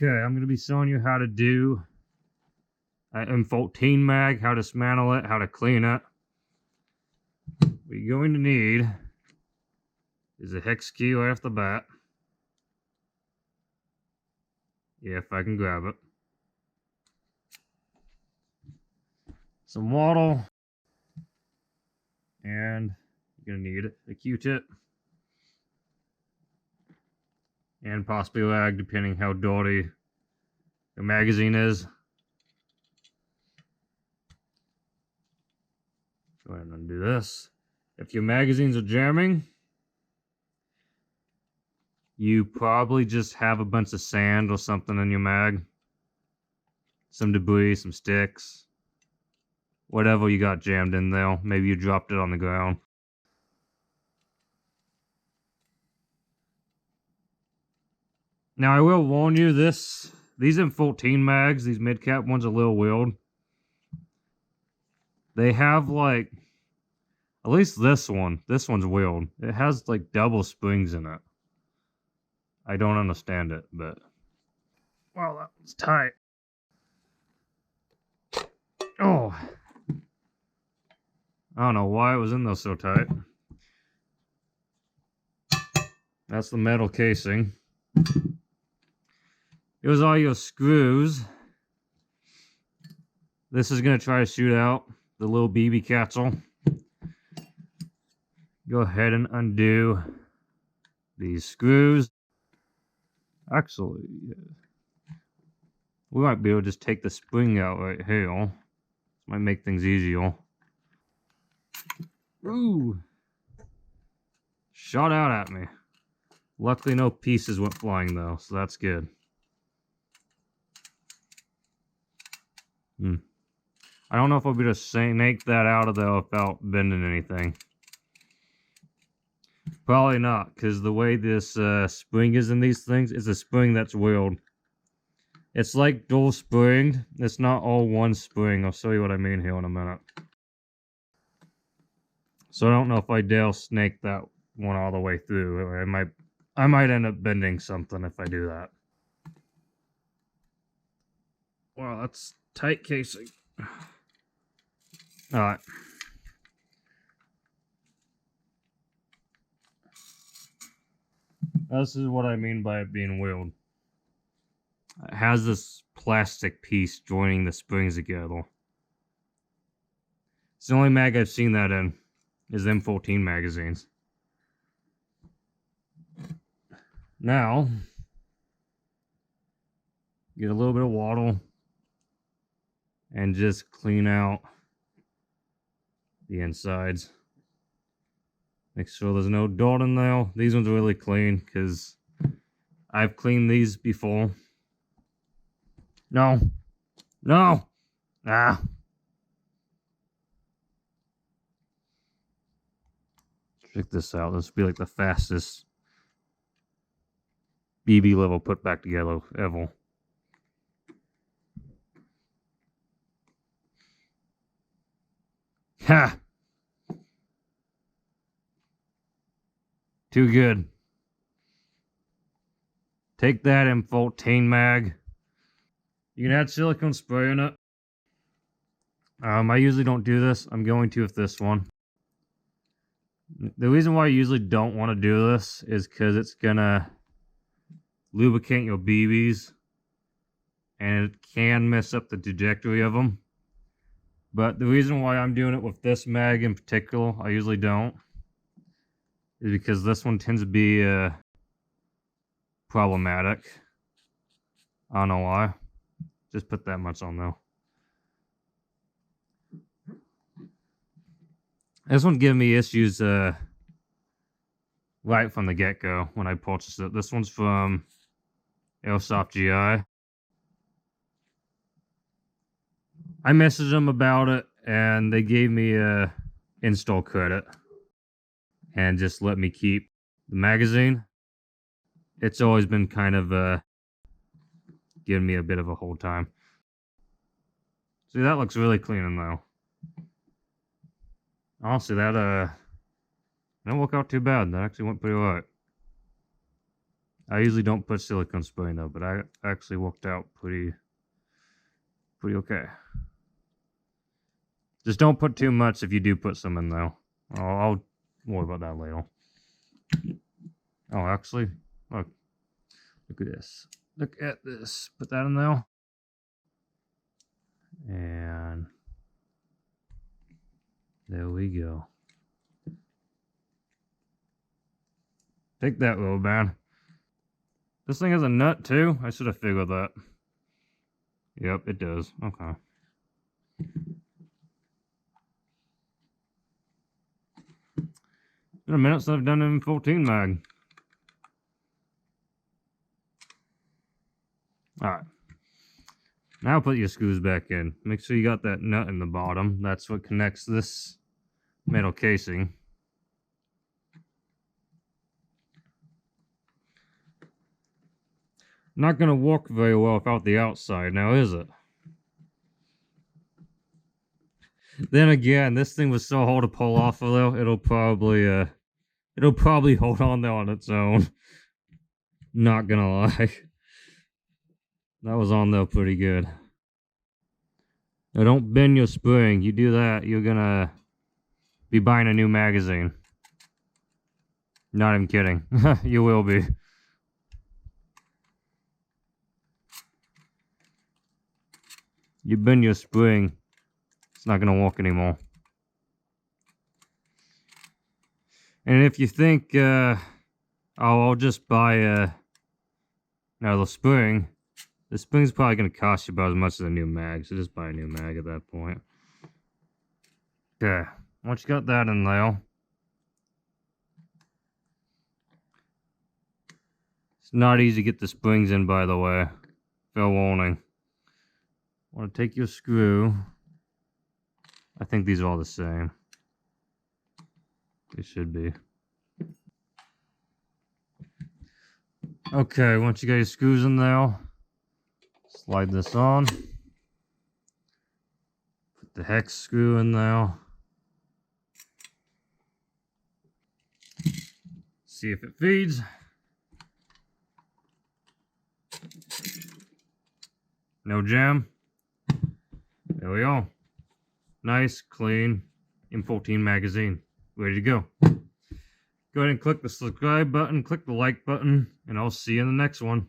Okay, I'm going to be showing you how to do an M14 mag, how to dismantle it, how to clean it. What you're going to need is a hex key right off the bat. Yeah, if I can grab it. Some water. And you're going to need a Q-tip. And possibly a rag, depending how dirty the magazine is. Go ahead and undo this. If your magazines are jamming, you probably just have a bunch of sand or something in your mag. Some debris, some sticks. Whatever you got jammed in there. Maybe you dropped it on the ground. Now I will warn you, these M14 mags, these mid-cap ones, are a little weird. They have like, at least this one's weird. It has like double springs in it. I don't understand it, but wow, that was tight. Oh, I don't know why it was in there so tight. That's the metal casing. Here's all your screws. This is going to try to shoot out the little BB capsule. Go ahead and undo these screws. Actually, we might be able to just take the spring out right here. This might make things easier. Ooh! Shot out at me. Luckily no pieces went flying though, so that's good. I don't know if I'll be able to snake that out of there without bending anything. Probably not, because the way this spring is in these things is a spring that's weird. It's like dual springed. It's not all one spring. I'll show you what I mean here in a minute. So I don't know if I dare snake that one all the way through. I might end up bending something if I do that. Wow, that's tight casing. Alright. This is what I mean by it being weird. It has this plastic piece joining the springs together. It's the only mag I've seen that in, is M14 magazines. Now, get a little bit of water and just clean out the insides. Make sure there's no dirt in there. These ones are really clean because I've cleaned these before. No. No. Ah. Check this out. This will be like the fastest BB level put back together ever. Ha! Too good. Take that M14 mag. You can add silicone spray in it. I usually don't do this. I'm going to with this one. The reason why I usually don't want to do this is because it's gonna lubricate your BBs and it can mess up the trajectory of them. But the reason why I'm doing it with this mag in particular, I usually don't, is because this one tends to be problematic. I don't know why. Just put that much on though. This one gave me issues right from the get-go when I purchased it. This one's from Airsoft GI. I messaged them about it and they gave me a install credit and just let me keep the magazine. It's always been kind of giving me a bit of a hard time. See, that looks really clean in though. Honestly, that didn't work out too bad. That actually went pretty right. I usually don't put silicone spray in though, but I actually worked out pretty okay. Just don't put too much if you do put some in though. I'll worry about that later. Oh, actually, look at this. Look at this. Put that in there. And there we go. Take that, little man. This thing has a nut too? I should have figured that. Yep, it does. Okay. It's been a minute since I've done an M14 mag. Alright. Now put your screws back in. Make sure you got that nut in the bottom. That's what connects this metal casing. Not gonna work very well without the outside, now is it? Then again, this thing was so hard to pull off of though, it'll probably hold on there on its own. Not gonna lie. That was on there pretty good. Now don't bend your spring. You do that, you're gonna be buying a new magazine. Not even kidding. You will be. You bend your spring, it's not gonna work anymore. And if you think, oh, I'll just buy another spring, the spring's probably gonna cost you about as much as a new mag, so just buy a new mag at that point. Okay, once you got that in there, it's not easy to get the springs in, by the way. Fair warning. Want to take your screw. I think these are all the same. They should be. Okay, once you got your screws in there, slide this on. Put the hex screw in there. See if it feeds. No jam. There we go. Nice, clean M14 magazine. Ready to go. Go ahead and click the subscribe button, click the like button, and I'll see you in the next one.